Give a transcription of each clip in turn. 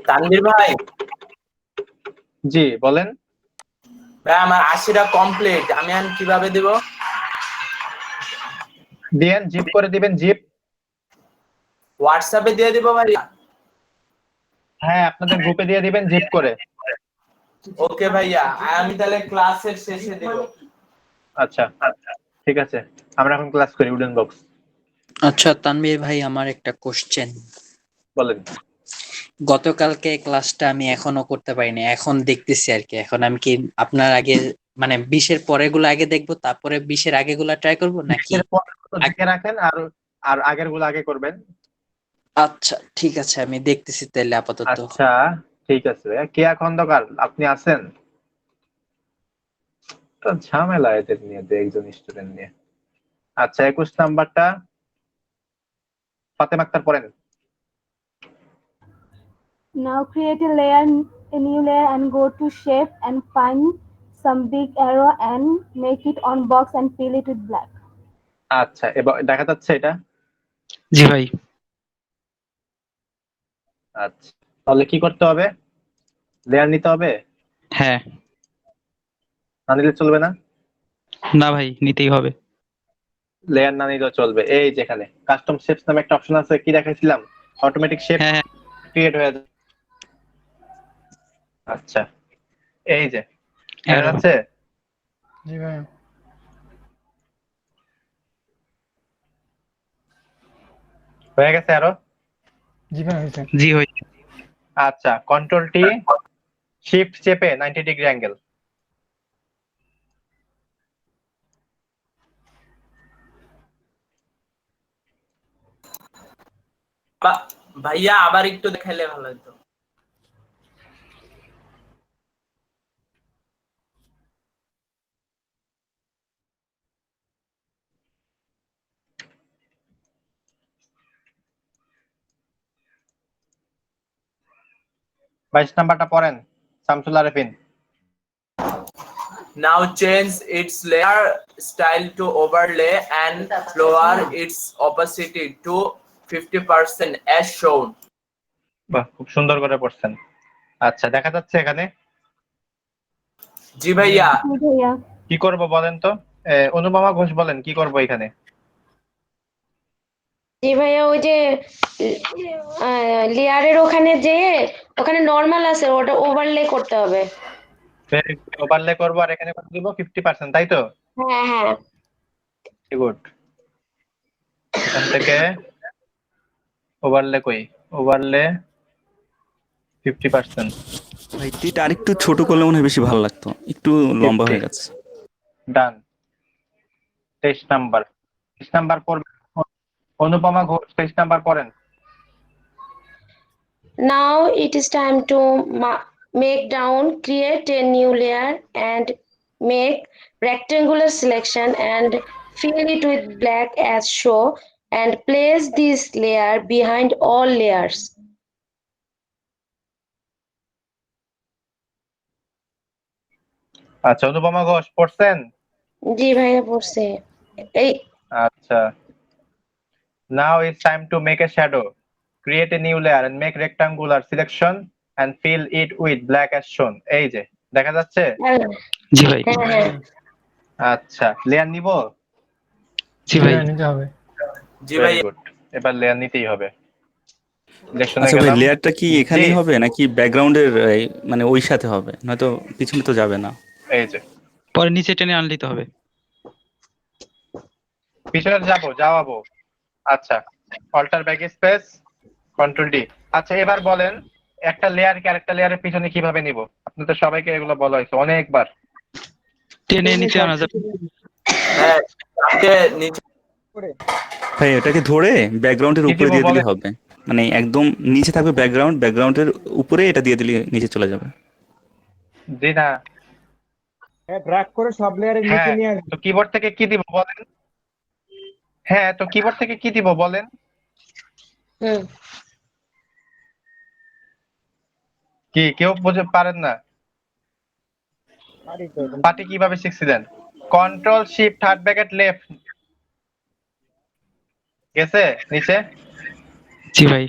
তানভীর ভাই, জি বলেন। ভাই আমার 80টা কমপ্লিট, আমি এখন কিভাবে দিব? দিয়েন, জিপ করে দিবেন, জিপ। হোয়াটসঅ্যাপে দিয়ে দিব ভাই? হ্যাঁ, আপনাদের গ্রুপে দিয়ে দিবেন জিপ করে। ওকে ভাইয়া, আমি তাহলে ক্লাসের শেষে দিব। আচ্ছা ঠিক আছে, আমরা এখন ক্লাস করি উডেন বক্স। আচ্ছা তানভীর ভাই, আমার একটা কোশ্চেন। বলেন। গতকালকে ক্লাসটা আমি এখনো করতে পারিনি, এখন দেখতেছি আর কি। এখন আমি কি আপনার আগে মানে 20-এর পরেরগুলো আগে দেখবো, তারপরে 20-এর আগেগুলো ট্রাই করবো নাকি? এরপর দেখে রাখেন, আর আর আগের গুলো আগে করবেন। আচ্ছা ঠিক আছে, আমি দেখতেছি তাহলে আপাতত। আচ্ছা ঠিক আছে। কেয়া খন্দকার আপনি আছেন? তো ঝামেলা এদের নিয়ে, একজন স্টুডেন্ট নিয়ে। আচ্ছা 21 নাম্বারটা ফাতেমা আক্তার পড়েন। Now create a new layer and go to shape and find some big arrow and make it on box and fill it with black. আচ্ছা এবার দেখা যাচ্ছে এটা? জি ভাই। আচ্ছা তাহলে কি করতে হবে? লেয়ার নিতে হবে? হ্যাঁ। না নিলে চলবে না? না ভাই, নিতেই হবে। লেয়ার না নিলেও চলবে। এই যেখানে কাস্টম শেপস নামে একটা অপশন আছে, কি দেখাইছিলাম? অটোমেটিক শেপ হ্যাঁ ক্রিয়েট হয়ে যাবে। আচ্ছা এই যে দেখা arrow। যাচ্ছে? জি ভাই। হয়ে গেছে আরো? জি ভাই হয়েছে। জি হয়েছে। আচ্ছা কন্ট্রোল টি শিফট চেপে 90 ডিগ্রি অ্যাঙ্গেল। ভাইয়া আবার একটু দেখাইলে ভালো হতো। বাইশ নাম্বারটা পড়েন Shamsul Arefin. Now change its layer style to overlay and lower its opacity to 50% as shown. বাহ, খুব সুন্দর করে পড়ছেন। আচ্ছা দেখা যাচ্ছে এখানে? জি ভাইয়া। ভাইয়া কি করব বলেন তো? অনুপমা ঘোষ বলেন কি করব এখানে? জি ভাইয়া, ওই যে লেয়ারের ওখানে যেয়ে ওখানে নরমাল আছে, ওটা ওভারলে করতে হবে। ওভারলে করবো আর এখানে কত দিব? 50%, তাই তো? হ্যাঁ হ্যাঁ। গুড। এখান থেকে ওভারলে কই? ওভারলে 50%। ভাই টিটা আরেকটু ছোট করলে মনে হয় বেশি ভালো লাগতো, একটু লম্বা হয়ে গেছে। ডান। 23 নাম্বার। 23 নাম্বার পড়বেন অনুপমা ঘোষ। 23 নাম্বার পড়েন। Now it is time to make down, create a new layer and make rectangular selection and fill it with black as show and place this layer behind all layers. আচ্ছা অনুপমা ঘোষ পড়ছেন? জি ভাইয়া পড়ছে। এই আচ্ছা now it's time to make a shadow. Create a new layer and make rectangular selection and fill it with black as shown. এই যে দেখা যাচ্ছে? জি ভাই। হ্যাঁ হ্যাঁ। আচ্ছা লেয়ার নিব? জি ভাই। নিতে হবে। জি ভাই। ভেরি গুড, এবার লেয়ার নিতেই হবে। আচ্ছা ভাই, লেয়ারটা কি এখানেই হবে নাকি ব্যাকগ্রাউন্ডের মানে ওই সাথে হবে, নয়তো পিছনে তো যাবে না? এই যে পরে নিচে টেনে আনলিতে হবে। পিছনে যাওয়াবো। আচ্ছা alt back space control D. আচ্ছা এবার বলেন একটা লেয়ার কে আরেকটা লেয়ারের পিছনে কিভাবে নিব? আপনাদের সবাইকে এগুলো বলা হয়েছে অনেকবার। টেনে নিচে আনা যাবে। হ্যাঁ, নিচে ভাই এটাকে ধরে ব্যাকগ্রাউন্ডের কি উপরে দিব দিয়ে দিলে বলেন? হবে, মানে একদম নিচে থাকবে ব্যাকগ্রাউন্ডের উপরে এটা দিয়ে দিলে নিচে চলে যাবে। জি না। হ্যাঁ, ড্র্যাগ করে সব লেয়ারের নিচে নিয়ে আসবে। তো কিবোর্ড থেকে কি দিব বলেন? হ্যাঁ তো কিবোর্ড থেকে কি দিব বলেন? হুম। কি কেউ বুঝতে পারেন না? পাটি কিভাবে শিখছিলেন? Control shift third bracket left গেছে নিচে? জি ভাই।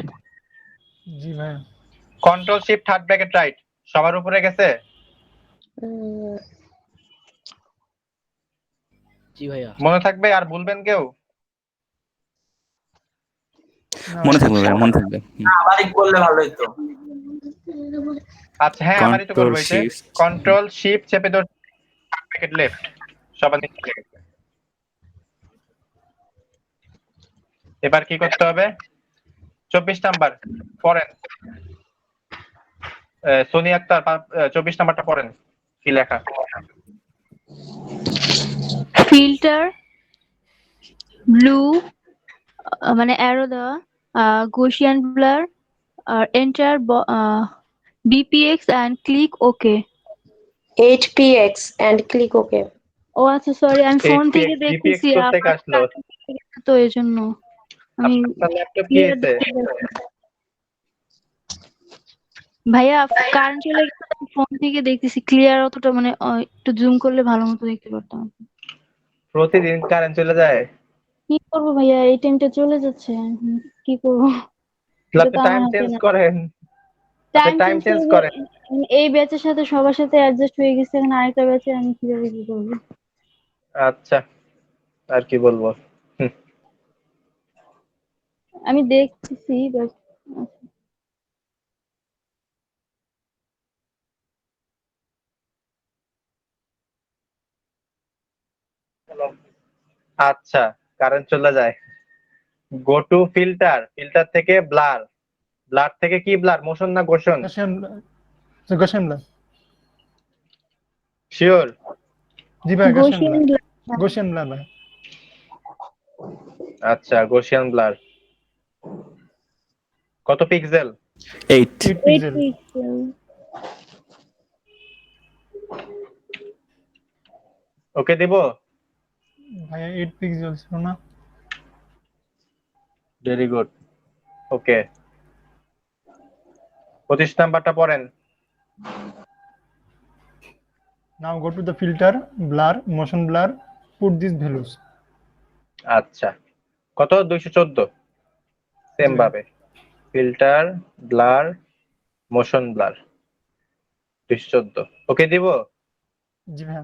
জি ভাই। Control shift third bracket right সবার উপরে গেছে? জি ভাইয়া। মনে থাকবে আর ভুলবেন কেউ? মনে থাকবে ভাইয়া, মনে থাকবে। আবার করলে ভালো হতো। আচ্ছা হ্যাঁ, আমারই তো করবো। কন্ট্রোল শিফট চেপে ধরে ব্র্যাকেট লেফট সবার নিচে চলে গেছে। এবার কি করতে হবে? 24 নাম্বার পড়েন। সোনি আক্তার 24 নাম্বারটা পড়েন, কি লেখা? ফিল্টার ব্লু মানে অ্যারো দেওয়া, গৌসিয়ান ব্লার আর এন্টার বিপিএক্স and click okay. 8px and click OK. ও আচ্ছা সরি, আমি ফোন 8px থেকে GPX দেখতেছি কোত্থেকে আসলো? তো এই জন্য আমি আপনার ল্যাপটপ কি clear হয়েছে? দেখতে পাচ্ছি না। ভাইয়া কারেন্ট চলে গেছে, ফোন থেকে দেখতেছি ক্লিয়ার, অতটা মানে একটু জুম করলে ভালো মতো দেখতে পারতাম। প্রতিদিন কারেন্ট চলে যায়? কি করবো ভাইয়া, এই টাইমটা চলে যাচ্ছে, কি করবো? এটা তো টাইম আমার হাতে চেঞ্জ না। করেন, টাইম চেঞ্জ করেন। এই ব্যাচের সাথে সবার সাথে অ্যাডজাস্ট হয়ে গেছে, এখন আরেকটা ব্যাচে আমি কিভাবে কি করবো? আচ্ছা আর কি বলবো। আমি দেখতেছি বাট আচ্ছা কারেন্ট চলে যায়। গো টু ফিল্টার, ফিল্টার থেকে ব্লার, ব্লার থেকে কি ব্লার, মোশন না গোশন? Gaussian blur. শিওর? জি ভাই গৌসিয়ান গোশন ব্লার ভাই। আচ্ছা গোশিয়ান ব্লার। কত পিক্সেল? 8 পিক্সেল। ওকে দেব ভাইয়া 8 পিক্সেল ছিল না? ভেরি গুড, ওকে। 25 নাম্বারটা পড়েন। Now go to the filter, blur, motion blur, put these values. আচ্ছা কত? 214। সেম ভাবে filter blur motion blur 214। Okay দিব? জি ভাইয়া।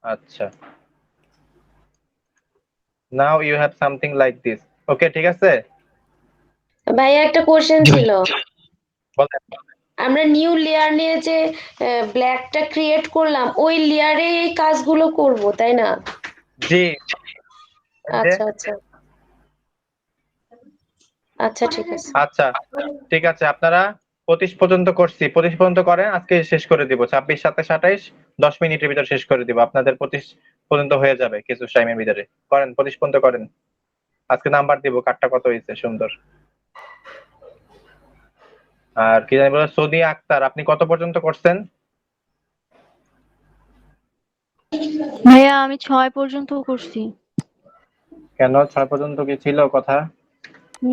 আচ্ছা now you have something like this. Okay ঠিক আছে ভাইয়া একটা কোশ্চেন ছিল। বলেন। আমরা নিউ লেয়ার নিয়ে যে ব্ল্যাকটা ক্রিয়েট করলাম, ওই লেয়ারে এই কাজগুলো করব তাই না? জি আচ্ছা আচ্ছা আচ্ছা ঠিক আছে। আচ্ছা ঠিক আছে, আপনারা 25 পর্যন্ত করছি, 25 পর্যন্ত করেন, আজকে শেষ করে দিব। 26, 27, 28 10 মিনিটের ভিতর শেষ করে দিব। আপনাদের 25 পর্যন্ত হয়ে যাবে কিছু টাইমের ভিতরে। করেন 25 পর্যন্ত করেন, আজকে নাম্বার দিব কাটটা কত হয়েছে। সুন্দর। আর কি জানি বলে সোনি আক্তার, আপনি কত পর্যন্ত করছেন? ভাইয়া আমি 6 পর্যন্ত করছি। কেন 6 পর্যন্ত কি ছিল কথা?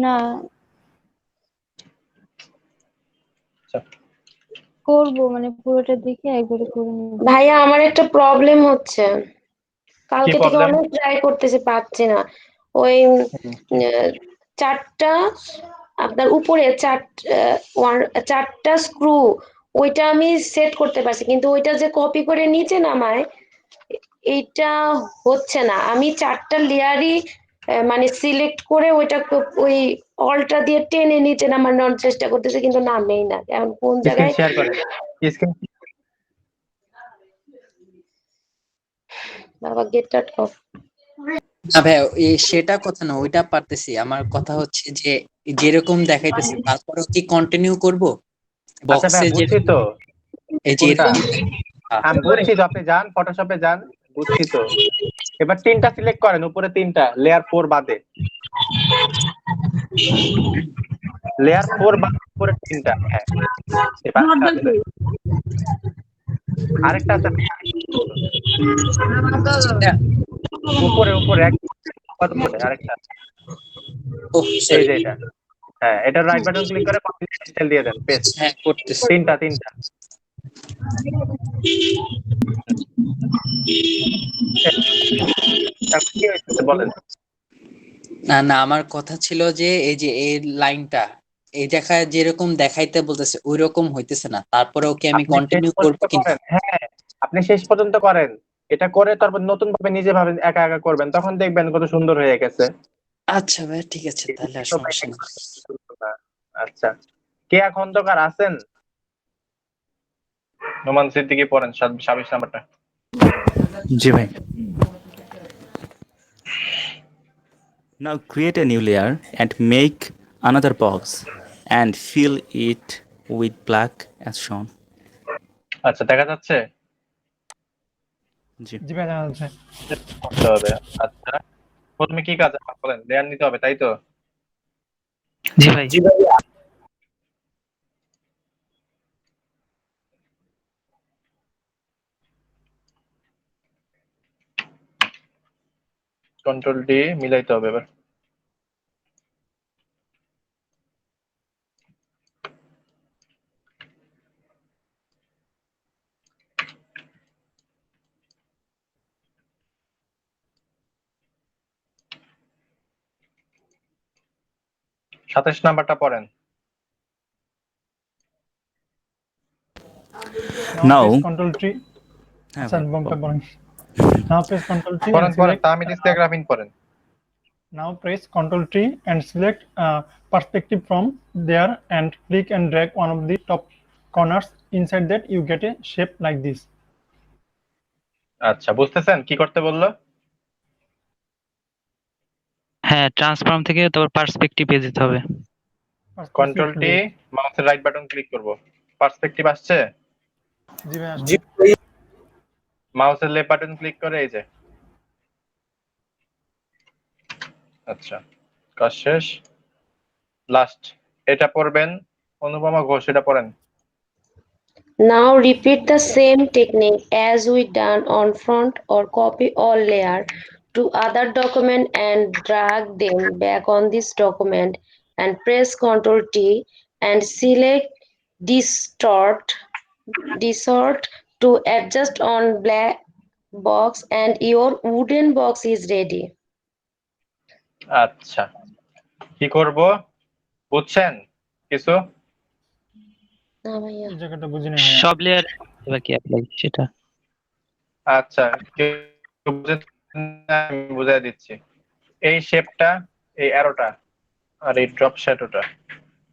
না আচ্ছা করব, মানে পুরোটা দেখে একবারে করে নেব। ভাইয়া আমার একটা প্রবলেম হচ্ছে, কি কালকে থেকে প্রবলেম? অনেক ট্রাই করতেছি, পাচ্ছি না। ওই 4টা আপনার উপরে 4টা স্ক্রু, ওইটা আমি সেট করতে পারছি, কিন্তু ওইটা যে কপি করে নিচে নামায় এইটা হচ্ছে না। আমি 4টা লেয়ারই মানে সিলেক্ট করে ওইটা ওই অলটা দিয়ে টেনে নিচে নামানোর চেষ্টা করতেছি, কিন্তু নামেই না। এখন কোন স্ক্রিন জায়গায় শেয়ার করেন, স্ক্রিন বাবা গেট আউট অফ। না ভাই সেটা কথা না, ওইটা পারতেছি। আমার কথা হচ্ছে যে যেরকম দেখাইতেছি তারপরেও কি কন্টিনিউ করব? আচ্ছা ভাই বক্সে যে বুঝছি তো এই যে কোনটা, এরকম আমি বুঝছি তো। আপনি যান ফটোশপে যান, বুঝছি তো। এবার 3টা সিলেক্ট করেন, উপরে 3টা, লেয়ার 4 বাদে। লেয়ার 4 বাদে উপরে 3টা। হ্যাঁ এবার আরেকটা আছে উপরে উপরে উপরে আরেকটা, ও এই সরি, যে এটা। হ্যাঁ এটা রাইট বাটন ক্লিক করে স্টাইল দিয়ে দেন, পেস্ট। হ্যাঁ করতেছি। 3টা কি হয়েছে বলেন। না না, আমার কথা ছিল যে এই যে এই লাইনটা এই জায়গায় যেরকম দেখাইতে বলতেছে ওই রকম হইতেছে না, তারপরেও কি আমি আপনি শেষ কন্টিনিউ পর্যন্ত করবো কিনা? করেন, হ্যাঁ আপনি শেষ পর্যন্ত করেন, এটা করে তারপর নতুন ভাবে নিজে ভাবে একা একা করবেন, তখন দেখবেন কত সুন্দর হয়ে গেছে। আচ্ছা ভাই, ঠিক আছে, তাহলে আর সমস্যা নেই। আচ্ছা, কেয়া খন্দকার আছেন? নোমান সিদ্দিকী পড়েন 26 নাম্বারটা। জি ভাই। Now create a new layer and make another box and fill it with black as shown. আচ্ছা, দেখা যাচ্ছে? জি জি ভাই, জানা যাচ্ছে। করতে হবে। আচ্ছা, প্রথমে কি কাজ বলেন? লেয়ার নিতে হবে, তাই তো? জি ভাই। কন্ট্রোল ডি মিলাইতে হবে এবার। সাতাশ নাম্বারটা পড়েন। Now press Ctrl T. হ্যাঁ আচ্ছা, ভাই, বমটা পড়েন। Now press Ctrl T and পড়েন select. তাহমিদ ইস্তিয়াগ্রামিন পড়েন। Now press Ctrl T and select perspective from there and click and drag one of the top corners. Inside that you get a shape like this. আচ্ছা, বুঝতেছেন কি করতে বললো? হ্যাঁ, transform থেকে তারপর পার্সপেক্টিভে যেতে হবে। কন্ট্রোল টি, মাউসের রাইট বাটন ক্লিক করব। পার্সপেক্টিভ আসছে? জি ভাই, আসছে। মাউসের লেফট বাটন ক্লিক করে এই যে। আচ্ছা, কাজ শেষ। লাস্ট এটা পড়বেন, অনুপমা ঘোষ, এটা পড়েন। Now repeat the same technique as we done on front or copy all layer to other document and drag them back on this document and press Ctrl T and select distort to adjust on black box and your wooden box is ready. আচ্ছা, কি করব বুঝছেন কিছু? না ভাইয়া। এই জায়গাটা বুঝি না ভাইয়া। সব লেয়ার বাকি অ্যাপ্লাই সেটা। আচ্ছা, কেউ বুঝেন না, আমি বুঝাই দিচ্ছি। এই শেপটা, এই অ্যারোটা আর এই ড্রপ শ্যাডোটা,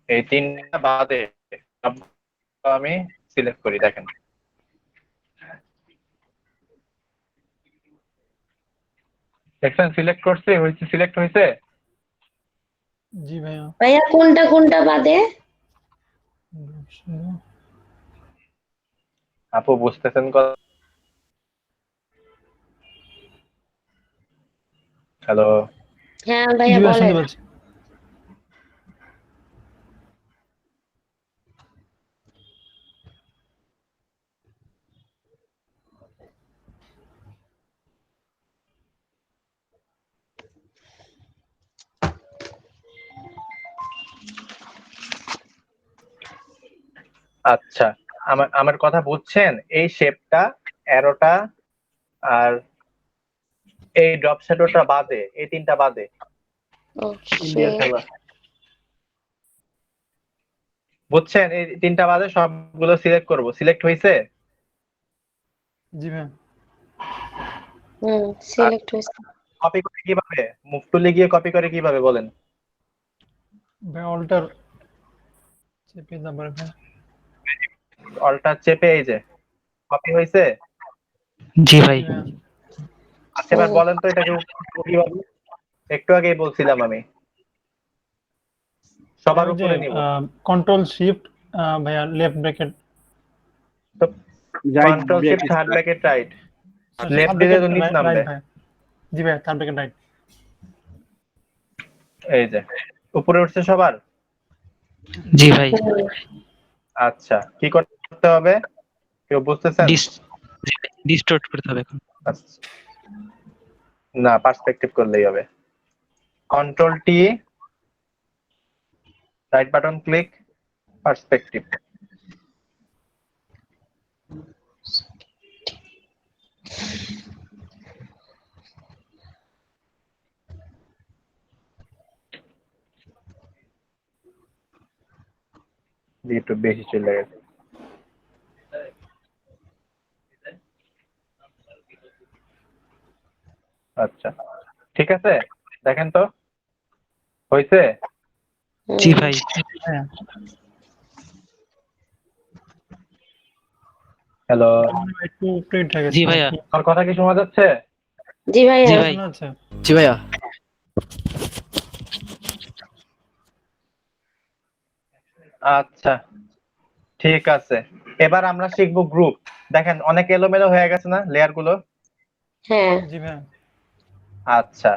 এই তিনটা বাদে আমি সিলেক্ট করি। দেখেন, দেখছেন সিলেক্ট করছি, হয়েছে, সিলেক্ট হয়েছে। জি ভাইয়া। ভাইয়া কোনটা কোনটা বাদে? আপু বুঝতেছেন কথা? হ্যালো, হ্যাঁ জি ভাইয়া ভাইয়া, শুনতে বলেন। পাচ্ছি। আচ্ছা, আমার আমার কথা বুঝছেন? এই শেপটা, অ্যারোটা আর এই ড্রপ শ্যাডোটা বাদে, এই তিনটা বাদে। ইন্ডিয়ার খেলা, বুঝছেন? এই তিনটা বাদে সবগুলো সিলেক্ট করব। সিলেক্ট হয়েছে? জি ভাইয়া। সিলেক্ট হয়েছে। কপি করে কিভাবে? মুভ টুলে গিয়ে কপি করে কিভাবে বলেন? ভাই অল্টার চেপে তারপরে ভাই। অল্টার চেপে এই যে কপি হয়েছে। জি ভাই। জি ভাইয়া। আচ্ছা, এবার বলেন তো এটাকে কিভাবে? একটু আগেই বলছিলাম আমি, সবার ওই যে উপরে নিব। কন্ট্রোল শিফট ভাইয়া left bracket, control shift third bracket right, left দিলে তো নিচ নামবে। ভাই। জি ভাইয়া, থার্ড ব্র্যাকেট রাইট। এই যে উপরে উঠছে সবার। জি ভাই। আচ্ছা, কি করতে হবে কেউ বুঝতেছেন? ডিস্টর্ট করতে হবে এখন। আচ্ছা, না, পার্সপেক্টিভ করলেই হবে। Control T, right button click, perspective. জি একটু বেশি চলে গেছে। আচ্ছা ঠিক আছে, দেখেন তো হয়েছে। জি ভাই। হ্যালো, একটু প্রিন্ট হয়ে গেছে জি ভাইয়া। আমার কথা কি শোনা যাচ্ছে? জি ভাইয়া। জি ভাই। শোনা যাচ্ছে? জি ভাইয়া। আচ্ছা ঠিক আছে, এবার আমরা শিখবো গ্রুপ। দেখেন অনেক এলোমেলো হয়ে গেছে না লেয়ার গুলো? হ্যাঁ। জি ভাইয়া। আচ্ছা,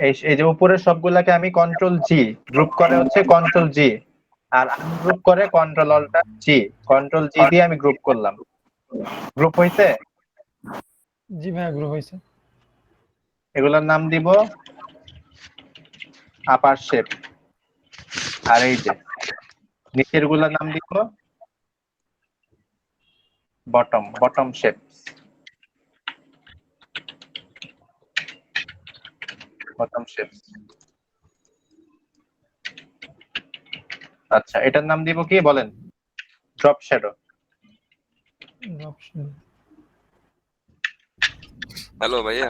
এই যে উপরের সবগুলাকে আমি কন্ট্রোল জি, গ্রুপ করে হচ্ছে কন্ট্রোল জি, আর আনগ্রুপ করে কন্ট্রোল অল্টার জি, কন্ট্রোল জি দিয়ে আমি গ্রুপ করলাম। গ্রুপ হয়েছে? জি ভাইয়া, গ্রুপ হয়েছে। এগুলোর নাম দিব আপার শেপ, আর এই যে নিচের গুলোর নাম দিব বটম শেপ। আচ্ছা এটার নাম দিব কি বলেন? Drop shadow. অপশন। হ্যালো ভাইয়া।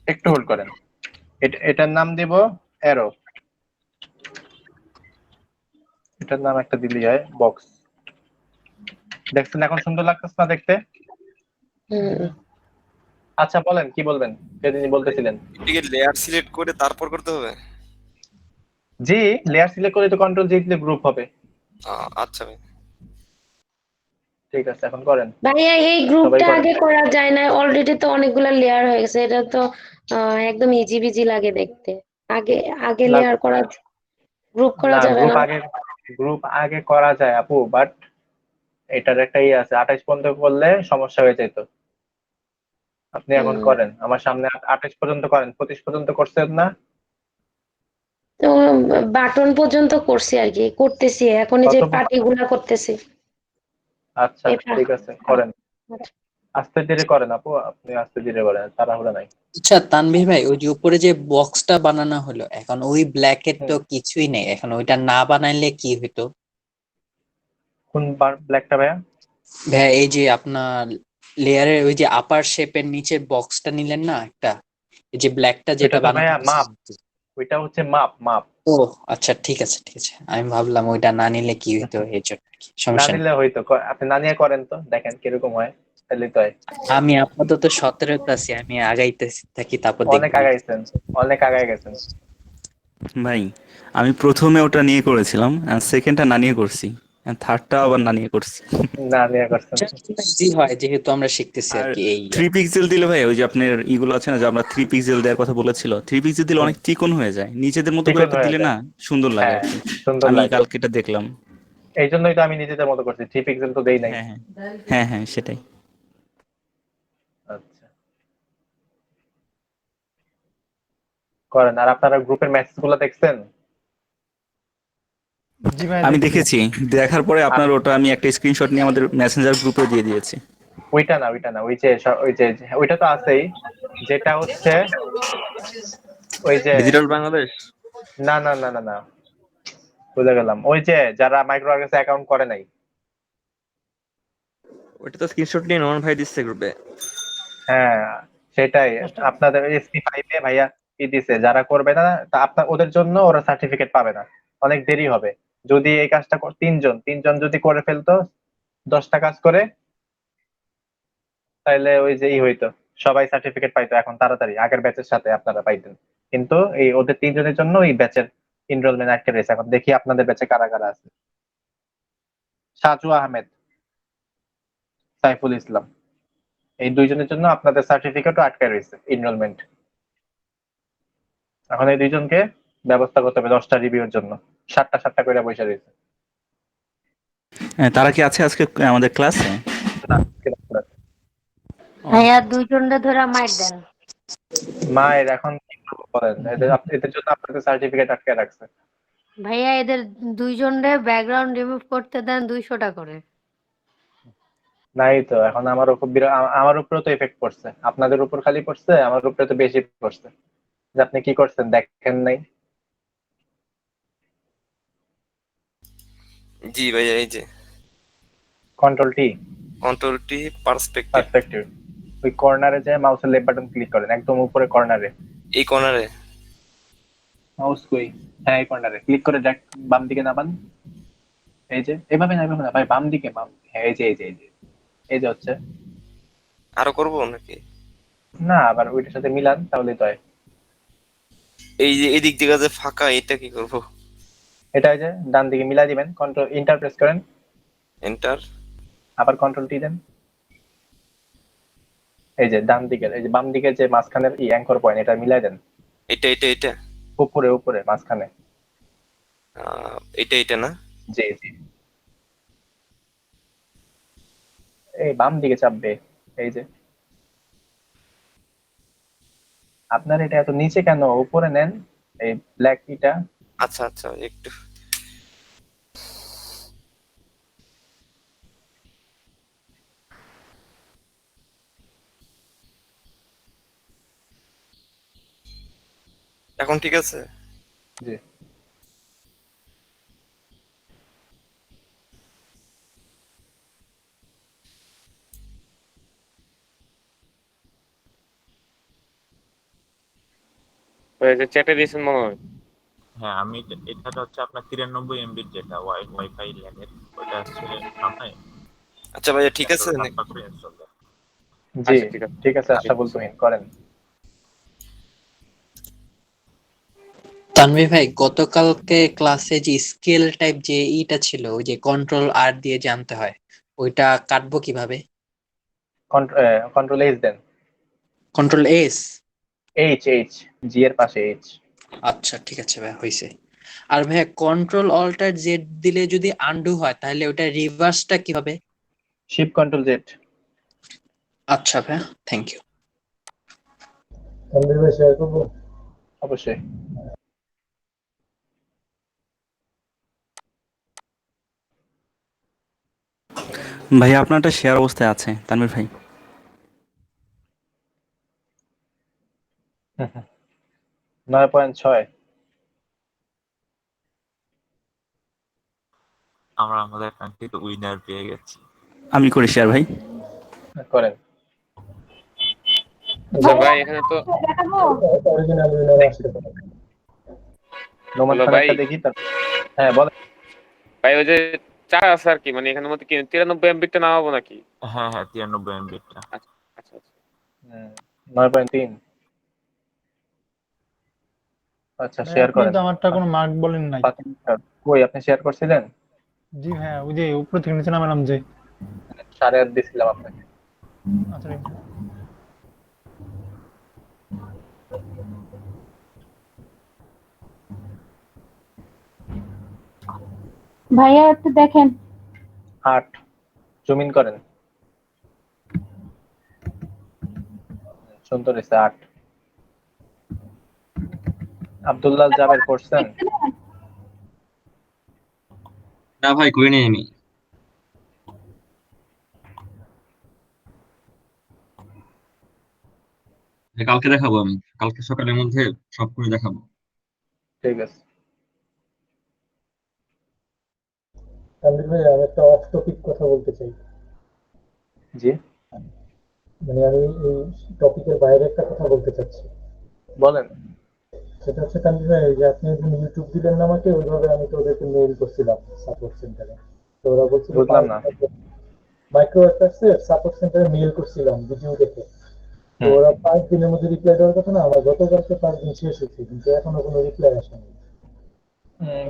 একটু হোল্ড করেন, এটার নাম দিব অ্যারো। এটার নাম একটা দিলি হয় বক্স। দেখছেন এখন সুন্দর লাগতেছে না দেখতে? আচ্ছা বলেন কি বলবেন, সেদিন বলতেছিলেন। এটিকে লেয়ার সিলেক্ট করে তারপর করতে হবে? জি, লেয়ার সিলেক্ট করে তো কন্ট্রোল জি দিলে গ্রুপ হবে। আচ্ছা ভাই। ঠিক আছে এখন করেন। ভাইয়া এই সবাই গ্রুপটা করেন। আগে করা যায় না? অলরেডি তো অনেকগুলো লেয়ার হয়ে গেছে, এটা তো একদম ইজি বিজি লাগে দেখতে। আগে আগে লেয়ার করা, গ্রুপ করা না যাবে না? গ্রুপ আগে করা যায় আপু, বাট এটার একটা ইয়ে আছে, 28 পর্যন্ত করলে সমস্যা হয়ে যেত। আপনি এখন করেন আমার সামনে, 28 পর্যন্ত করেন, 25 পর্যন্ত করছেন না? তো বাটন পর্যন্ত করছি আর কি, করতেছি এখন, এই যে কত? পাটিগুলা করতেছি। আচ্ছা ঠিক আছে করেন, আস্তে ধীরে করেন আপু, আপনি আস্তে ধীরে করেন, তাড়াহুড়া নাই। আচ্ছা তানভীর ভাই, ওই যে উপরে যে বক্সটা বানানো হলো, এখন ওই ব্ল্যাকের তো কিছুই নেই, এখন ওইটা না বানাইলে কি হইতো? কোন ব্ল্যাকটা ভাইয়া? ভাই এই যে আপনার লেয়ারের ওই যে আপার শেপের নিচের বক্সটা নিলেন না একটা, এই যে ব্ল্যাকটা ওইটা যেটা তো বানাতে ভাইয়া মাপ, দিয়েছেন। ওইটা হচ্ছে মাপ। ও আচ্ছা ঠিক আছে ঠিক আছে, আমি ভাবলাম ওইটা না নিলে কি হইতো, এই জন্য আর কি। না সমস্যা নেই। নিলে হয়তো, আপনি না নিয়ে করেন তো দেখেন কিরকম হয়, তাহলে তো হয়। আমি আপাতত 17তে আছি, আমি আগাইতে থাকি, তারপর অনেক দেখবো। আগাইছেন, অনেক আগাই গেছেন। ভাই আমি প্রথমে ওটা নিয়ে করেছিলাম, সেকেন্ডটা না নিয়ে করছি, থার্ডটা আবার না নিয়ে করছি। না নিয়ে করছেন। ইজি হয় যেহেতু আমরা শিখতেছি আর আর কি, এই 3 পিক্সেল দিলে ভাই, ওই যে আপনার ইগুলো আছে না, যে আমরা 3 পিক্সেল দেওয়ার কথা বলেছিল, 3 পিক্সেল দিলে অনেক চিকন হয়ে যায়, নিজেদের মতো করে চিকন একটা হয়ে দিলে যায়, না সুন্দর লাগে হ্যাঁ আর কি। সুন্দর আমি লাগে। কালকে এটা দেখলাম। এই জন্যই তো আমি নিজেদের মতো করছি, 3 পিক্সেল তো দেই নাই। হ্যাঁ হ্যাঁ হ্যাঁ সেটাই। আচ্ছা করেন। আর আপনারা গ্রুপের মেসেজ গুলো দেখছেন? জি ভাইয়া, আমি দেখছি। দেখেছি, দেখার পরে আপনার ওটা আমি একটা স্ক্রিনশট নিয়ে আমাদের মেসেঞ্জার গ্রুপে দিয়ে দিয়েছি। ওইটা না, ওই যে ওইটা তো আছেই, যেটা হচ্ছে ওই যে ডিজিটাল বাংলাদেশ। না বুঝে গেলাম, ওই যে যারা মাইক্রো অর্গানিক্সে অ্যাকাউন্ট করে নাই। ওইটা তো স্ক্রিনশট নিয়ে নোমান ভাই দিচ্ছে গ্রুপে। হ্যাঁ সেটাই, আপনাদের SP5 এ ভাইয়া কি দিছে, যারা করবে না তা আপনার ওদের জন্য ওরা সার্টিফিকেট পাবে না, অনেক দেরি হবে। যদি এই কাজটা তিনজন যদি করে ফেলতো 10টা কাজ করে, তাহলে ওই যে হইতো, সবাই সার্টিফিকেট পাইতো এখন তাড়াতাড়ি, আগের ব্যাচের সাথে আপনারা পাইতেন। কিন্তু এই ওদের তিনজনের জন্য এই ব্যাচের এনরোলমেন্ট আটকে রয়েছে। এখন দেখি আপনাদের ব্যাচে কারা কারা আছে। সাজু আহমেদ, সাইফুল ইসলাম, এই দুইজনের জন্য আপনাদের সার্টিফিকেটও আটকে রয়েছে এনরোলমেন্ট। এখন এই দুইজনকে ব্যবস্থা করতে হবে 10টা রিভিউর জন্য, 7টা করে পয়সা রয়েছে। তারা কি আছে আজকে আমাদের ক্লাসে? ভাইয়া দুইজনটা ধরে মাইর দেন। মায়ের এখন কি করবো বলেন, এদের জন্য আপনাদের সার্টিফিকেট আটকে রাখছে। ভাইয়া এদের দুইজনরে ব্যাকগ্রাউন্ড রিমুভ করতে দেন 200টা করে। নাই তো, এখন আমার উপর আমার উপরে তো এফেক্ট পড়ছে, আপনাদের উপর খালি পড়ছে, আমার উপরে তো বেশি পড়ছে। যে আপনি কি করছেন দেখেন নাই? জি ভাইয়া, এই যে control T, control T, perspective. Perspective. ওই কর্নারে যে মাউসের লেফট বাটন ক্লিক করেন, একদম উপরে কর্নারে। এই কর্নারে মাউস কই? হ্যাঁ, এই কর্নারে ক্লিক করে ড্র্যাগ বাম দিকে নামান। এই যে এভাবে না, এভাবে না ভাই, বাম দিকে, বাম। হ্যাঁ, এই যে এই যে এই যে এই যে হচ্ছে। আরো করবো নাকি? না, আবার ওইটার সাথে মিলান, তাহলেই তো হয়। এই যে এদিক দিকে যে ফাঁকা, এটা কি করবো? এটা এই যে ডান দিকে মিলাই দিবেন, কন্ট্রোল ইন্টার প্রেস করেন, এন্টার। আবার কন্ট্রোল টি দেন। এই যে ডান দিকের, এই যে বাম দিকের যে মাঝখানের অ্যাঙ্কর পয়েন্ট, এটা মিলাই দেন। এটা এটা এটা উপরে উপরে মাঝখানে। এটা এটা না? জি জি, এই বাম দিকে চাপবে। এই যে আপনার এটা এত নিচে কেন? উপরে নেন, এই ব্ল্যাক এটা। আচ্ছা আচ্ছা, একটু এখন ঠিক আছে? জি, চ্যাটে দিয়েছেন মনে হয়। হ্যাঁ, আমি এটা হচ্ছে আপনার 93 এমবির যেটা ওয়াইফাই ল্যানের, ওটা হচ্ছে আপনার আচ্ছা ভাইয়া, ঠিক আছে জি আচ্ছা ঠিক আছে। ঠিক আছে, আশরাফুল তুহিন করেন। তানভীর ভাই, গতকালকে ক্লাসে যে স্কেল টাইপ যে ইটা ছিল, ওই যে কন্ট্রোল আর দিয়ে জানতে হয়, ওইটা কাটবো কিভাবে? কন্ট্রোল এইচ দেন। Control S? H H, G এর পাশে এইচ। আচ্ছা ঠিক আছে ভাই, হয়েছে। আর ভাইয়া, কন্ট্রোল অল্টার জেড দিলে যদি আনডু হয়, তাহলে ওটা রিভার্সটা কি হবে? Shift control Z. আচ্ছা ভাইয়া, থ্যাংক ইউ। তানভীর ভাই শেয়ার করবো? অবশ্যই। ভাইয়া আপনারটা শেয়ার অবস্থায় আছে তানভীর ভাই। 9.6। আমরা আমাদের কান্ট্রিতে উইনার পেয়ে গেছি। আমি করি শেয়ার ভাই। করেন। আচ্ছা ভাই, এখানে তো দেখাবো? অরিজিনাল উইনার আসছে। নোমান হ্যালো ভাই। খানেরটা দেখি তার। হ্যাঁ বলেন। ভাই ওই যে চার আছে আর কি, মানে এখানের মধ্যে কি 93 এমবিটা নামাবো নাকি? হ্যাঁ হ্যাঁ, 93 এমবিটা। আচ্ছা আচ্ছা আচ্ছা। 9.3। আচ্ছা, ভাই শেয়ার আপনি করেন। তো আমারটা কোনো মার্ক বলেন নাই। কই, আপনি শেয়ার করছিলেন? জি হ্যাঁ, ওই যে উপরে থেকে নিচে নামালাম যে। 8.5 দিছিলাম আপনাকে। আচ্ছা ঠিক আছে। ভাইয়া একটু দেখেন। 8 জুম ইন করেন। সুন্দর হয়েছে 8। আব্দুল্লাহ জাবের করছেন? না ভাই, করিনি আমি। কালকে দেখাবো, আমি কালকে সকালের মধ্যে সব করে দেখাবো। ঠিক আছে। তানভীর ভাই, আমি একটা অফ টপিক কথা বলতে চাই। জি, মানে আমি এই টপিকের বাইরে একটা কথা বলতে চাচ্ছি। বলেন। সেটা হচ্ছে তানভীর ভাই, যে আপনি যখন ইউটিউব দিলেন না আমাকে, ওইভাবে আমি তো ওদেরকে মেইল করছিলাম সাপোর্ট সেন্টারে। তো ওরা বলছিল বুঝলাম না। মাইক্রো অ্যাটাক্সের সাপোর্ট সেন্টারে মেইল করছিলাম ভিডিও দেখে। তো ওরা 5 দিনের মধ্যে রিপ্লাই দেওয়ার কথা না, আমার গতকালকে 5 দিন শেষ হয়েছে, কিন্তু এখনো কোনো রিপ্লাই আসেনি।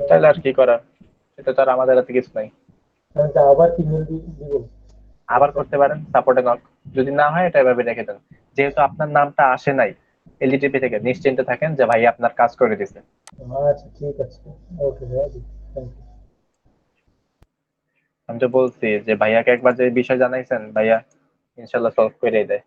তাহলে আর কি করার, এটা তো আর আমাদের হাতে কিছু নাই। আমি তো আবার কি মেইল দিব? আবার করতে পারেন, সাপোর্টে নক। যদি না হয় এটা এভাবে রেখে দেন। যেহেতু আপনার নামটা আসে নাই এলজিটিপি থেকে, নিশ্চিন্তে থাকেন যে ভাই আপনার কাজ করে দিছে। আচ্ছা ঠিক আছে, ওকে ভাই, থ্যাংক ইউ। আমি তো বলছি যে ভাইয়াকে একবার যে বিষয় জানাইছেন, ভাইয়া ইনশাল্লাহ সলভ করে দেয়।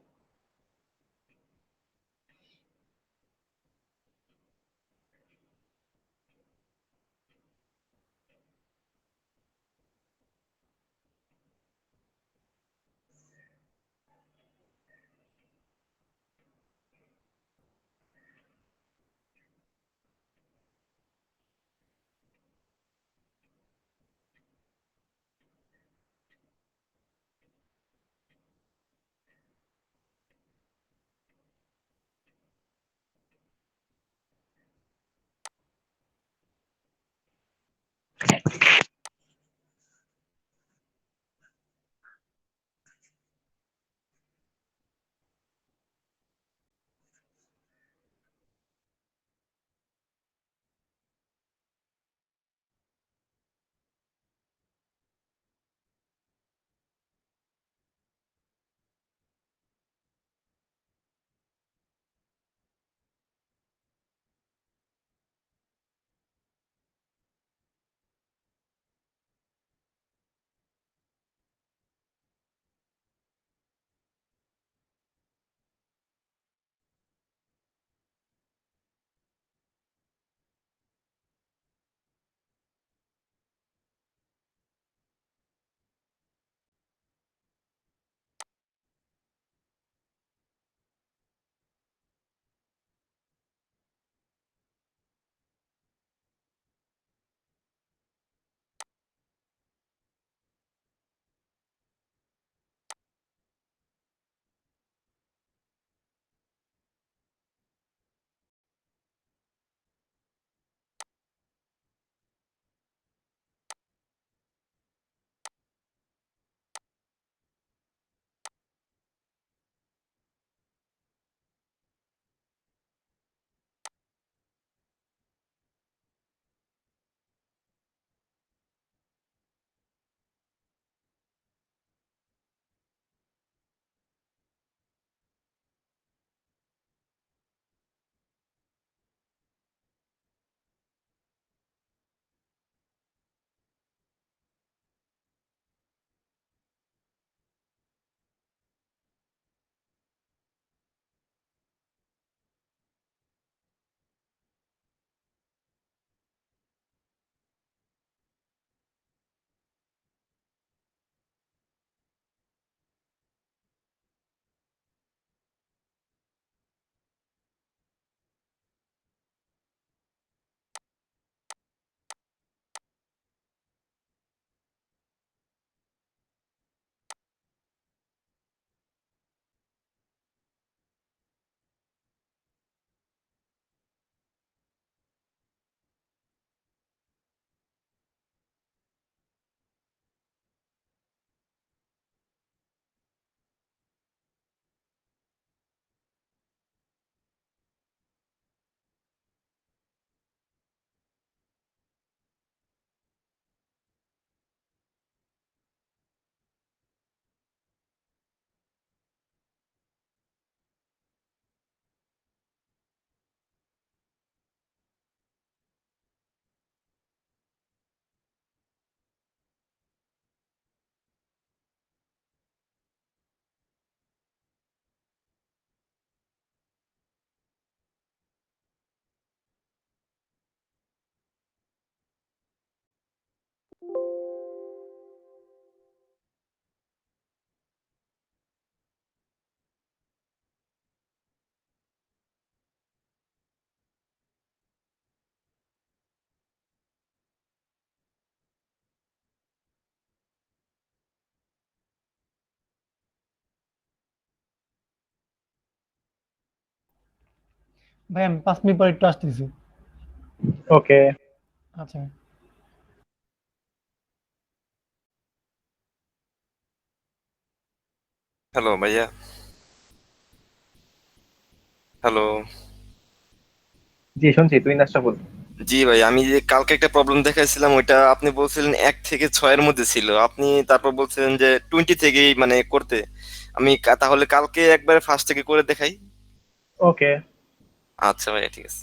ভাই আমি 5 মিনিট পরে একটু আসতেছি। ওকে। আচ্ছা। হ্যালো ভাইয়া। হ্যালো। জি শুনছি, তুই নাস্তাফুল। জি ভাই, আমি যে কালকে একটা প্রবলেম দেখাইছিলাম ওইটা আপনি বলছিলেন 1 থেকে 6 এর মধ্যে ছিল, আপনি তারপর বলছিলেন যে 20 থেকেই মানে করতে। আমি তাহলে কালকে একবার ফার্স্ট থেকে করে দেখাই। ওকে। আচ্ছা ভাইয়া, ঠিক আছে।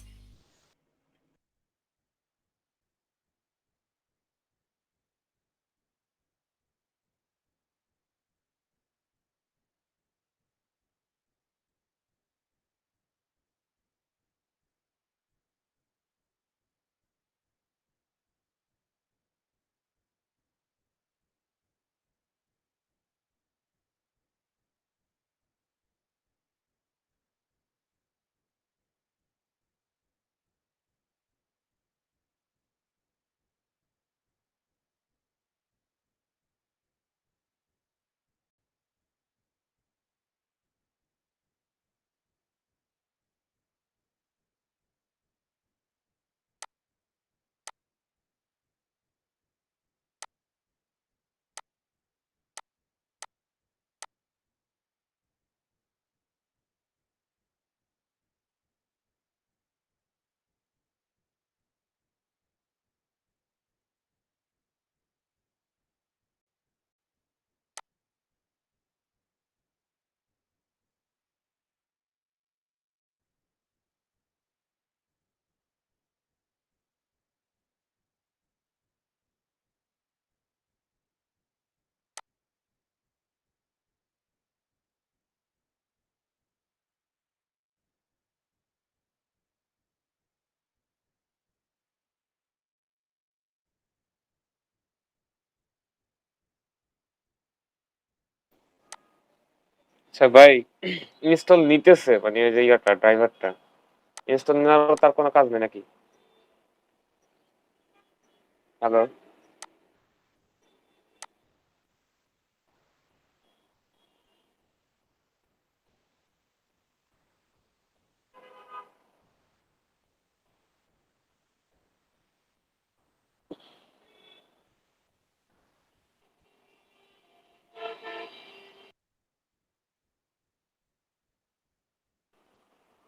আচ্ছা ভাই, ইনস্টল নিতেছে মানে ওই যে ইয়াটা ড্রাইভারটা ইনস্টল নেওয়ার পর তার কোনো কাজ নেই নাকি? হ্যালো।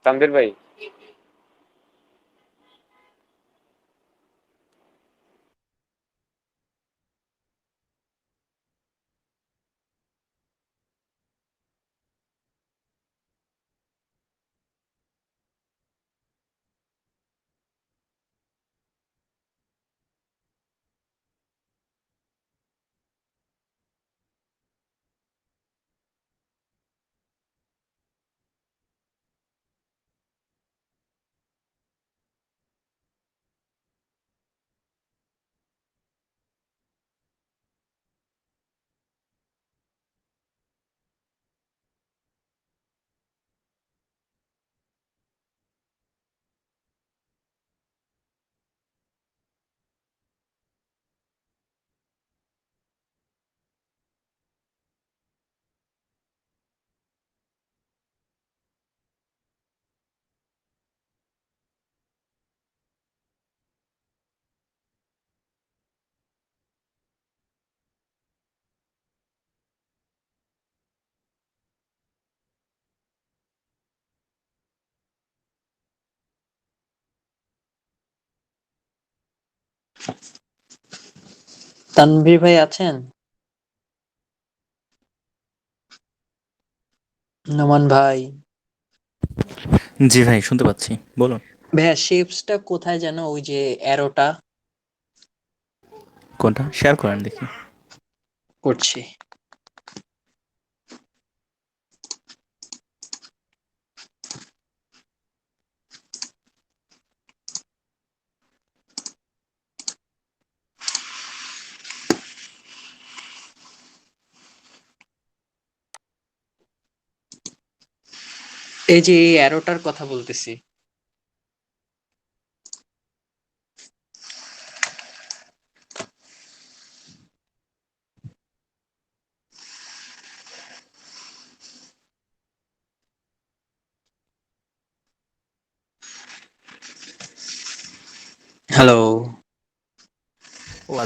তানভীর ভাই, তানভীর ভাই আছেন? নোমান ভাই? জি ভাই, শুনতে পাচ্ছি, বলুন। ভাইয়া শেপসটা কোথায় যেন, ওই যে অ্যারোটা? কোনটা শেয়ার করেন দেখি। করছি। এই যে এই অ্যারোটার কথা বলতেছি।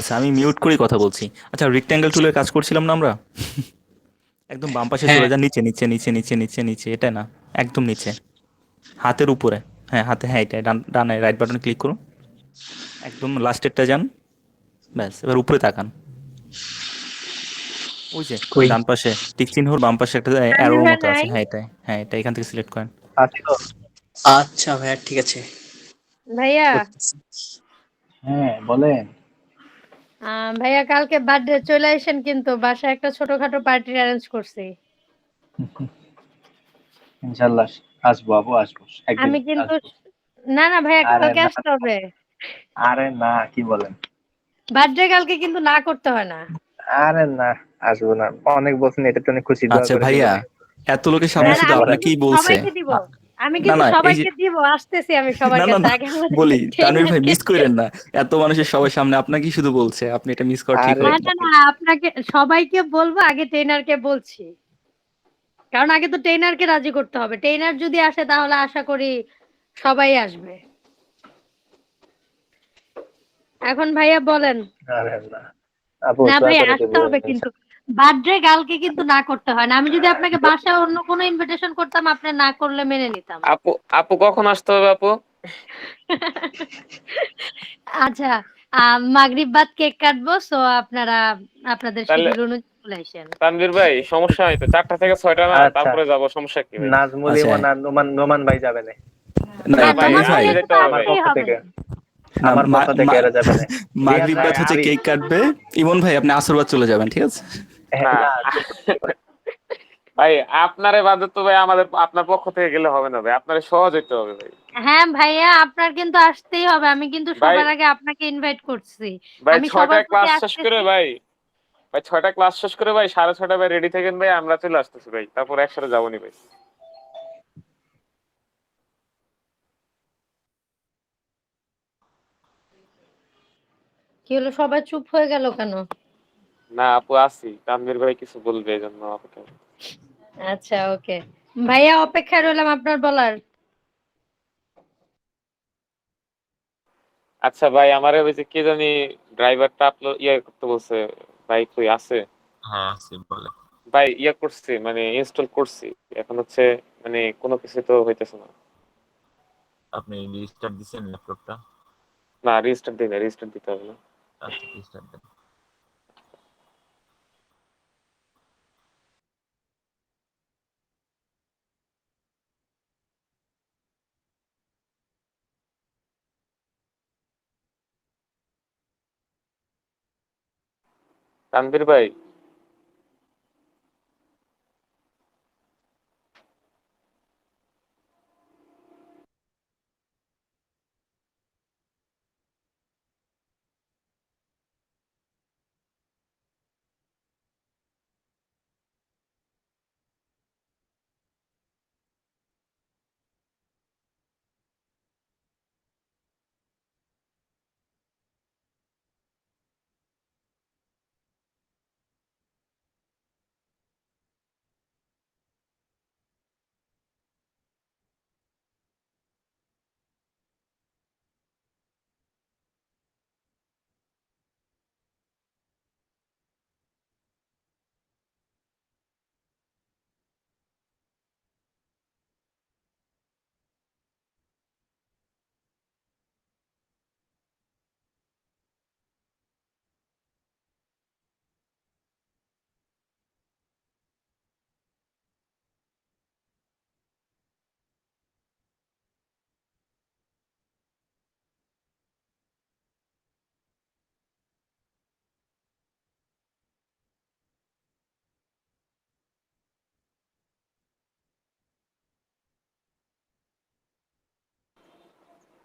আচ্ছা আমি মিউট করেই কথা বলছি। আচ্ছা রেক্ট্যাঙ্গেল টুলের কাজ করছিলাম না আমরা? একদম বাম পাশে হ্যাঁ চলে যান, নিচে নিচে নিচে নিচে নিচে নিচে, এটা না, একদম নিচে, হাতের উপরে। হ্যাঁ হাতে, হ্যাঁ এটা ডানে রাইট বাটন ক্লিক করুন, একদম লাস্টেরটা যান, ব্যাস এবার উপরে তাকান। ওই যে কই ডান পাশে টিক চিহ্নর বাম পাশে একটা অ্যারোর তানভীর ভাই মতো আছে, নাই? হ্যাঁ এটাই, হ্যাঁ এটা এখান থেকে সিলেক্ট করেন। আছি তো। আচ্ছা ভাইয়া ঠিক আছে ভাইয়া করতেছি। হ্যাঁ বলেন। ভাইয়া কালকে বার্থডে চলে আসেন, কিন্তু বাসায় একটা ছোটখাটো পার্টি অ্যারেঞ্জ করছি। ইনশাল্লাহ আসবো, আবু আসবো একদিন আমি কিন্তু আসবো। না না ভাইয়া, আরে কালকে না, আসতে হবে। আরে না, কি বলেন? বার্থডে কালকে কিন্তু না করতে হয় না। আরে না, আসবো না। অনেক বলছেন, এটাতে অনেক খুশি, দোয়া আচ্ছা করে ভাইয়া, দিবেন। এত লোকের না সামনে হ্যাঁ না, শুধু আমি বলেন। কিন্তু আপনাকেই বলছে? সবাইকে দিব। আ- আমি না কিন্তু না এই যে, সবাইকে দিব, আসতেছি আমি সবার না না কাছে। না আগে আমাদের বলি, তানভীর ভাই ট্রেনারকে মিস করেন না, এত মানুষের সবার সামনে আপনাকেই শুধু বলছে, আপনি এটা মিস করা ঠিক আরে না হবে না না। না, আপনাকে সবাইকে বলবো, আগে ট্রেনারকে বলছি। কারণ আগে তো ট্রেনারকে রাজি করতে হবে। ট্রেনার যদি আসে তাহলে আশা করি সবাই আসবে। এখন ভাইয়া বলেন। আরে না, আপু না দোয়া ভাই, করে আসতে হবে দিবেন। কিন্তু। বার্থডে কালকে কিন্তু না করতে হয় না। আমি যদি আপনাকে বাসায় অন্য কোনো ইনভিটেশন করতাম, আপনি না করলে মেনে নিতাম। আপু আপু কখন আসতে হবে আপু? আচ্ছা, মাগরিব বাদ কেক কাটবো, সো আপনারা আপনাদের তাহলে শিডিউল অনুযায়ী চলে আসেন। তানভীর ভাই সমস্যা নাই তো, 4টা থেকে 6টা না, আচ্ছা, তারপরে যাবো, সমস্যা কি ভাই? নাজমুল আচ্ছা ইমন আর নোমান, নোমান ভাই যাবে না। না হ্যাঁ, ভাই তানভীর নোমান ভাই, আগে ভাইয়াকে যেতে তো হবে ভাই। আমার আসতেই পক্ষ হবে। থেকে, না আমার পক্ষ থেকে এরা যাবে না। রিয়াদ মাগরিব ভাই, বাদ হচ্ছে আবি। কেক কাটবে, ইমন ভাই আপনি আসরবাদ চলে যাবেন, ঠিক আছে? হ্যাঁ, না না, ভাই, আপনার বাদে তো ভাই আমাদের আপনার পক্ষ থেকে গেলে হবে না ভাই, আপনার সহজ হইতে হবে ভাই। হ্যাঁ ভাইয়া, আপনার কিন্তু আসতেই হবে। আমি কিন্তু ভাই সবার আগে আপনাকে ইনভাইট করছি। ভাই আমি সবার 6টায় প্রতি ক্লাস শেষ করে আসতেছি। ভাই, ভাই 6টায় ক্লাস শেষ করে ভাই 6:30 ভাই রেডি থাকেন ভাই, আমরা চলে আসতেছি ভাই, তারপর একসাথে যাবনি ভাই। কি হলো, সবাই চুপ হয়ে গেল কেন? না আপু আসি, তানভীর ভাই কিছু বলবে এই জন্য আপনাকে। আচ্ছা ওকে ভাইয়া, অপেক্ষায় রইলাম আপনার বলার। আচ্ছা ভাই, আমারে ওই যে কে জানি ড্রাইভারটা আপলোড করতে বলছে, ভাই কই আছে? হ্যাঁ আসি বলে। ভাই করছি, মানে ইনস্টল করছি, এখন হচ্ছে মানে কোনো কিছু তো হইতেছে না। আপনি রিস্টার্ট দিছেন ল্যাপটপটা? না রিস্টার্ট দিই না, রিস্টার্ট দিতে হবে না। আচ্ছা রিস্টার্ট দেন। তানভীর ভাই,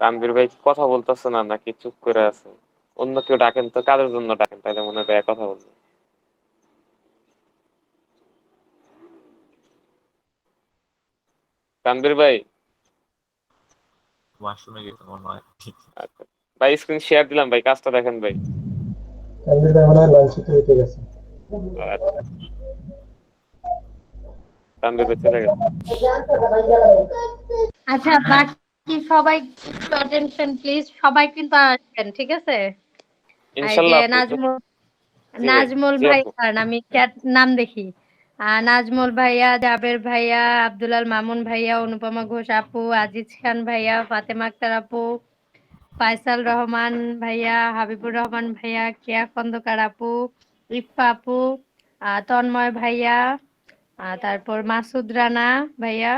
তানভীর ভাই কি কথা বলতেছে না নাকি চুপ করে আছে? অন্য কেউ ডাকেন তো, কাদের জন্য ডাকেন, তাহলে মনে হয় ভাই কথা বলবে। তানভীর ভাই, ওয়াশরুমে গেছে মনে হয়। আচ্ছা ভাই, স্ক্রিন শেয়ার দিলাম ভাই, কাজটা দেখেন ভাই। আচ্ছা তানভীর ভাই চলে গেছে। আচ্ছা, বাকি সবাই একটু অ্যাটেনশন প্লিজ। সবাই কিন্তু আসবেন, ঠিক আছে? ইনশাল্লাহ আপু। নাজমুল জি ভাই, নাজমুল জি ভাই, আপু। কারণ আমি ক্যাট নাম দেখি। নাজমুল ভাইয়া, জাবের ভাইয়া, আব্দুলাল মামুন ভাইয়া, অনুপমা ঘোষ আপু, আজিজ খান ভাইয়া, ফাতেমা আক্তার আপু, ফায়সাল রহমান ভাইয়া, হাবিবুর রহমান ভাইয়া, কেয়া খন্দকার আপু, ইফা আপু, তন্ময় ভাইয়া, তারপর মাসুদ রানা ভাইয়া,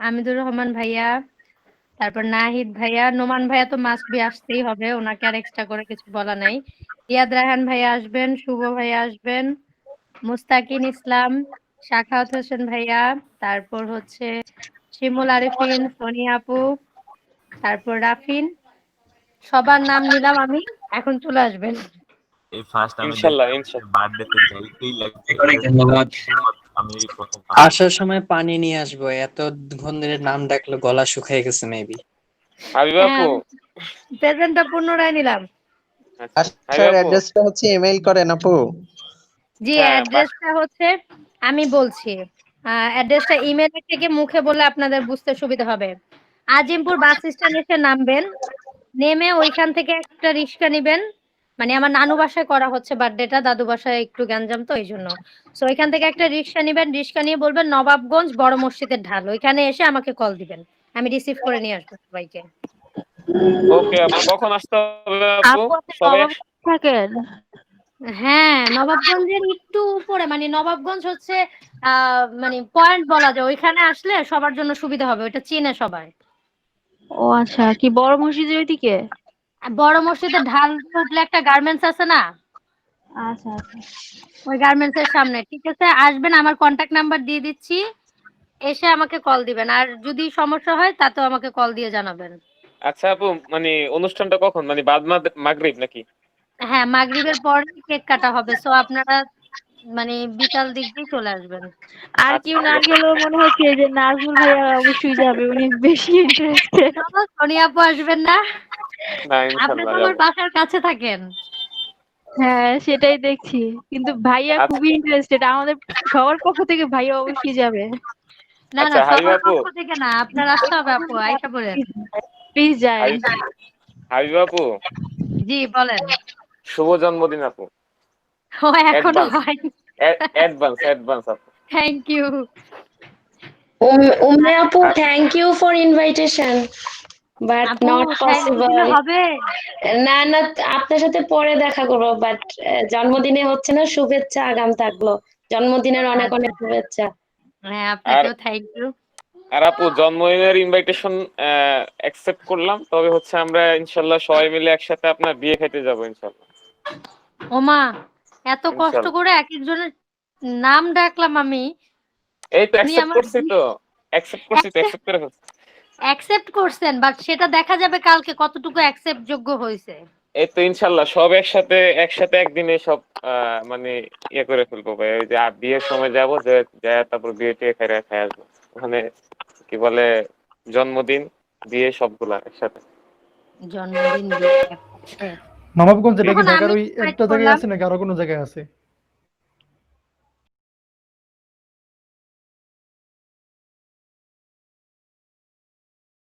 আমিদুর রহমান ভাইয়া, তারপর নাহিদ ভাইয়া, নোমান ভাইয়া তো মাস্ট বি আসতেই হবে, ওনাকে আর এক্সট্রা করে কিছু বলা নাই। ইয়াদ রায়হান ভাইয়া আসবেন, শুভ ভাইয়া আসবেন, মুস্তাকিন ইসলাম, শাখাওয়াত হোসেন ভাইয়া, তারপর হচ্ছে শিমুল আরিফিন, সোনিয়া আপু, তারপর রাফিন। সবার নাম নিলাম আমি, এখন চলে আসবেন। এই ফার্স্ট আমি ইনশাল্লাহ, দেখলাম ইনশাল্লাহ। বার্থডেতে যাইতেই লাগছে। অনেক ধন্যবাদ। আমি এই প্রথম আসার সময় পানি নিয়ে আসবো, এতক্ষণ ধরে নাম ডাকলো গলা শুকিয়ে গেছে মেবি। হাবিব আপু। প্রেজেন্টটা পুনরায় নিলাম। হাবিব আপু। অ্যাড্রেসটা হচ্ছে ইমেইল করেন আপু। জি, হ্যাঁ, অ্যাড্রেসটা হচ্ছে আমি বলছি। অ্যাড্রেসটা ইমেইলে থেকে মুখে বললে আপনাদের বুঝতে সুবিধা হবে। আজিমপুর বাস স্ট্যান্ড এসে নামবেন, নেমে ওইখান থেকে একটা রিক্সা নিবেন। মানে আমার নানু বাসায় করা হচ্ছে বার্থডেটা, দাদু বাসায় একটু গ্যাঞ্জাম তো এই জন্য। সো ওইখান থেকে একটা রিক্সা নিবেন, রিক্সা নিয়ে বলবেন নবাবগঞ্জ বড় মসজিদের ঢাল, ওইখানে এসে আমাকে কল দিবেন, আমি রিসিভ করে নিয়ে আসবো সবাইকে। ওকে আপু, কখন আসতে হবে আপু? সবাই থাকেন? হ্যাঁ, নবাবগঞ্জের একটু উপরে, মানে নবাবগঞ্জ হচ্ছে মানে পয়েন্ট বলা যায়, ওইখানে আসলে সবার জন্য সুবিধা হবে, ওইটা চিনে সবাই। ও আচ্ছা, কি বড় মসজিদের ওইদিকে? বড় মসজিদের ঢাল উঠলে একটা গার্মেন্টস আছে না, আচ্ছা আচ্ছা। ওই গার্মেন্টস এর সামনে। ঠিক আছে, আসবেন, আমার কন্টাক্ট নাম্বার দিয়ে দিচ্ছি, এসে আমাকে কল দিবেন, আর যদি সমস্যা হয় তাতেও আমাকে কল দিয়ে জানাবেন। আচ্ছা আপু, মানে অনুষ্ঠানটা কখন, মানে বাদ মাগরিব নাকি? হ্যাঁ, মাগরিবের পরে কেক কাটা হবে, সো আপনারা মানে বিকাল দিক দিয়ে চলে আসবেন। আর কেউ না গেলেও মনে হচ্ছে যে নাজমুল ভাইয়া অবশ্যই যাবে, উনি বেশি ইন্টারেস্টেড। সোনিয়া আপু আসবেন না? না, আপনি ইনশাল্লাহ তো আমার যাবো। বাসার কাছে থাকেন। হ্যাঁ সেটাই দেখছি, কিন্তু ভাইয়া আচ্ছা। খুবই ইন্টারেস্টেড, আমাদের সবার পক্ষ থেকে ভাইয়া অবশ্যই যাবে। না আচ্ছা, না, হাবিব সবার আপু। পক্ষ থেকে না, আপনার আসতে হবে আপু, আইসা পড়েন। প্লিজ যায়। হাবিব আপু, জি বলেন। শুভ জন্মদিন আপু। ও এখনো হয়নি। অ্যাডভান্স আপু। Thank you. Umne Apu, thank you for invitation, but আপু not থ্যাংক ইউ দিলে possible. হবে? না না, আপনার সাথে পরে দেখা করবো, বাট জন্মদিনে হচ্ছে না, শুভেচ্ছা আগাম থাকলো। জন্মদিনের অনেক অনেক শুভেচ্ছা। হ্যাঁ, আপনাকেও থ্যাংক ইউ। আর আপু, জন্মদিনের ইনভাইটেশন অ্যাকসেপ্ট করলাম, তবে হচ্ছে আমরা ইনশাল্লাহ সবাই মিলে একসাথে আপনার বিয়ে খেতে যাবো ইনশাল্লাহ। ওমা, এত কষ্ট ইনশাল্লাহ। করে এক একজনের নাম ডাকলাম আমি। এই তো আপনি অ্যাকসেপ্ট আমার করছি তো, অ্যাকসেপ্ট করে ফেলছি। অ্যাকসেপ্ট করছেন, বাট সেটা দেখা যাবে কালকে কতটুকু অ্যাকসেপ্ট যোগ্য হয়েছে। এই তো ইনশাল্লাহ সব একসাথে একদিনে সব মানে ইয়ে করে ফেলবো ভাই। ওই যে বিয়ের সময় যাবো, যে তারপর বিয়ে টিয়ে খাই আসবো ওখানে, কি বলে, জন্মদিন বিয়ে সবগুলা একসাথে। জন্মদিন বিয়ে। নবাবগঞ্জ যেটা কি এখন ঢাকার আমি ওই decide একটা জায়গায় করলাম, আছে নাকি আরো কোনো জায়গায় আছে?